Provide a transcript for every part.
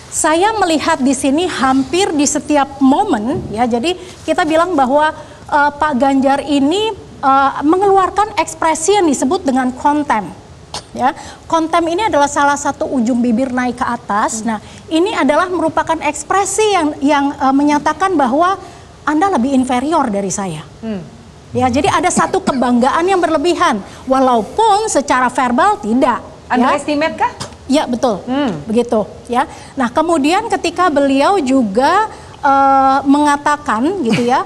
saya melihat di sini hampir di setiap momen ya. Jadi kita bilang bahwa Pak Ganjar ini mengeluarkan ekspresi yang disebut dengan kontem. Ya, kontem ini adalah salah satu ujung bibir naik ke atas. Nah, ini adalah merupakan ekspresi yang menyatakan bahwa Anda lebih inferior dari saya. Ya, jadi ada satu kebanggaan yang berlebihan, walaupun secara verbal tidak. Underestimate kah? Ya, betul. Begitu. Ya. Nah, kemudian ketika beliau juga mengatakan, gitu ya.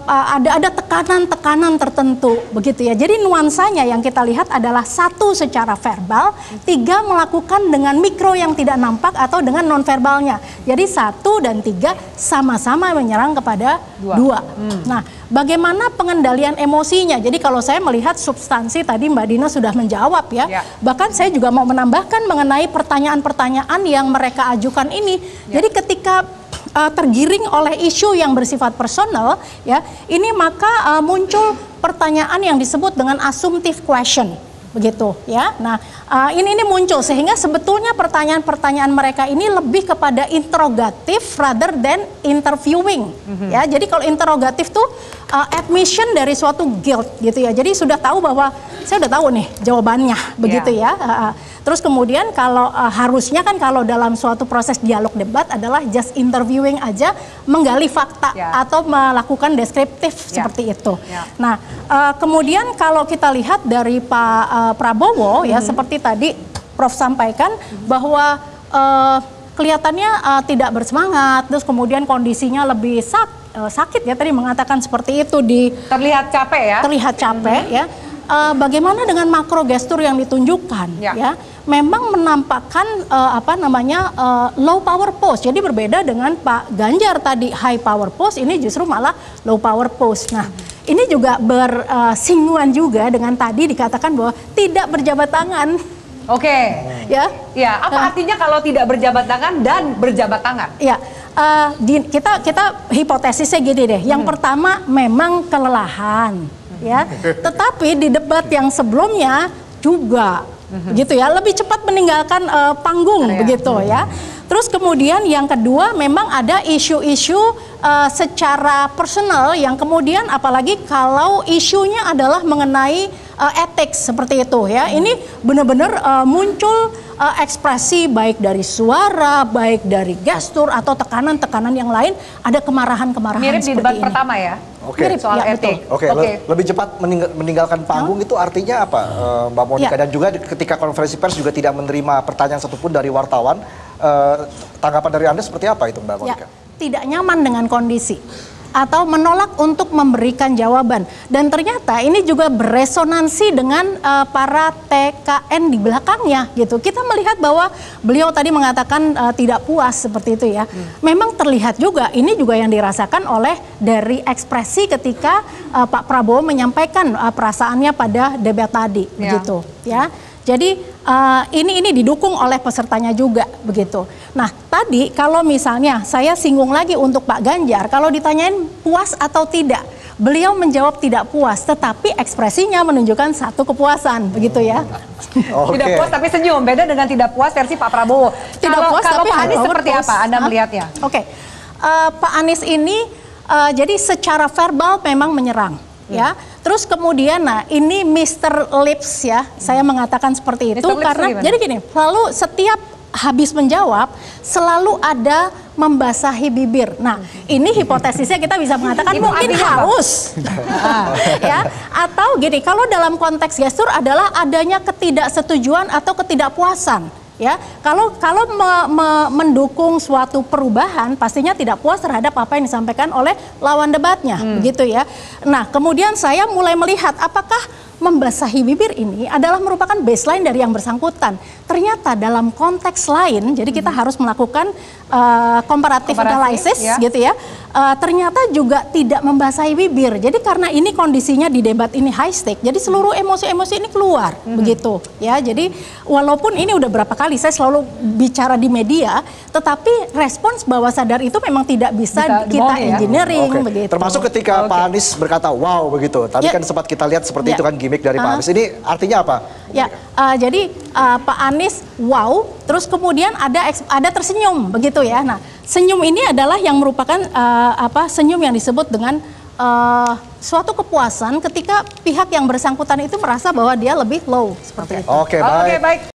Ada tekanan-tekanan tertentu begitu ya. Jadi nuansanya yang kita lihat adalah 1 secara verbal, 3 melakukan dengan mikro yang tidak nampak atau dengan nonverbalnya. Jadi 1 dan 3 sama-sama menyerang kepada 2. Nah, bagaimana pengendalian emosinya? Jadi kalau saya melihat substansi tadi Mbak Dina sudah menjawab ya. Bahkan saya juga mau menambahkan mengenai pertanyaan-pertanyaan yang mereka ajukan ini. Jadi ketika tergiring oleh isu yang bersifat personal ya, ini maka muncul pertanyaan yang disebut dengan assumptive question begitu ya. Nah, ini muncul sehingga sebetulnya pertanyaan-pertanyaan mereka ini lebih kepada interrogatif rather than interviewing ya. Jadi kalau interrogatif tuh admission dari suatu guilt gitu ya. Jadi sudah tahu bahwa saya udah tahu nih jawabannya begitu ya. Terus kemudian kalau harusnya kan kalau dalam suatu proses dialog debat adalah just interviewing aja, menggali fakta atau melakukan deskriptif seperti itu. Nah, kemudian kalau kita lihat dari Pak Prabowo ya, seperti tadi Prof sampaikan bahwa kelihatannya tidak bersemangat, terus kemudian kondisinya lebih sakit ya, tadi mengatakan seperti itu, terlihat capek ya. Terlihat capek ya. Bagaimana dengan makro gestur yang ditunjukkan ya, memang menampakkan low power pose. Jadi berbeda dengan Pak Ganjar tadi high power pose, ini justru malah low power pose. Nah, ini juga bersinggungan juga dengan tadi dikatakan bahwa tidak berjabat tangan. Oke. Ya. Ya, apa artinya kalau tidak berjabat tangan dan berjabat tangan? Ya. Kita hipotesisnya gini deh. Yang pertama memang kelelahan. Ya, tetapi di debat yang sebelumnya juga begitu ya, lebih cepat meninggalkan panggung begitu ya. Terus kemudian yang kedua memang ada isu-isu secara personal yang kemudian apalagi kalau isunya adalah mengenai etik seperti itu ya. Ini benar-benar muncul ekspresi baik dari suara, baik dari gestur atau tekanan-tekanan yang lain, ada kemarahan-kemarahan mirip seperti di debat ini. pertama ya. Mirip soal etik. Lebih cepat meninggalkan panggung itu artinya apa, Mbak Monica? Dan juga ketika konferensi pers juga tidak menerima pertanyaan satupun dari wartawan, tanggapan dari Anda seperti apa itu, Mbak Monica? Tidak nyaman dengan kondisi atau menolak untuk memberikan jawaban, dan ternyata ini juga beresonansi dengan para TKN di belakangnya gitu. Kita melihat bahwa beliau tadi mengatakan tidak puas seperti itu ya. Memang terlihat juga ini juga yang dirasakan oleh dari ekspresi ketika Pak Prabowo menyampaikan perasaannya pada debat tadi begitu ya. Jadi ini didukung oleh pesertanya juga begitu. Nah, tadi kalau misalnya saya singgung lagi untuk Pak Ganjar, kalau ditanyain puas atau tidak, beliau menjawab tidak puas, tetapi ekspresinya menunjukkan satu kepuasan begitu ya. Tidak puas tapi senyum, beda dengan tidak puas versi Pak Prabowo. Tidak puas kalau tapi Pak Anies seperti apa Anda melihatnya? Pak Anies ini jadi secara verbal memang menyerang ya. Terus kemudian ini Mr. Lips ya, saya mengatakan seperti itu karena jadi gini, lalu setiap habis menjawab selalu ada membasahi bibir. Nah, ini hipotesisnya kita bisa mengatakan mungkin haus. Ya, atau gini, kalau dalam konteks gestur adalah adanya ketidaksetujuan atau ketidakpuasan. Ya, kalau mendukung suatu perubahan pastinya tidak puas terhadap apa yang disampaikan oleh lawan debatnya, begitu ya. Nah, kemudian saya mulai melihat apakah membasahi bibir ini adalah merupakan baseline dari yang bersangkutan. Ternyata dalam konteks lain, jadi kita harus melakukan comparative analysis gitu ya. Ternyata juga tidak membasahi bibir. Jadi karena ini kondisinya di debat ini high stake, jadi seluruh emosi-emosi ini keluar begitu ya. Jadi walaupun ini udah berapa kali saya selalu bicara di media, tetapi respons bawah sadar itu memang tidak bisa kita engineering begitu. Termasuk ketika Pak Anies berkata wow begitu. Tadi kan sempat kita lihat seperti itu kan gimmick dari Pak Anies ini artinya apa? Ya, jadi Pak Anies wow, terus kemudian ada tersenyum begitu ya. Nah, senyum ini adalah yang merupakan senyum yang disebut dengan suatu kepuasan ketika pihak yang bersangkutan itu merasa bahwa dia lebih low seperti itu. Oke, baik.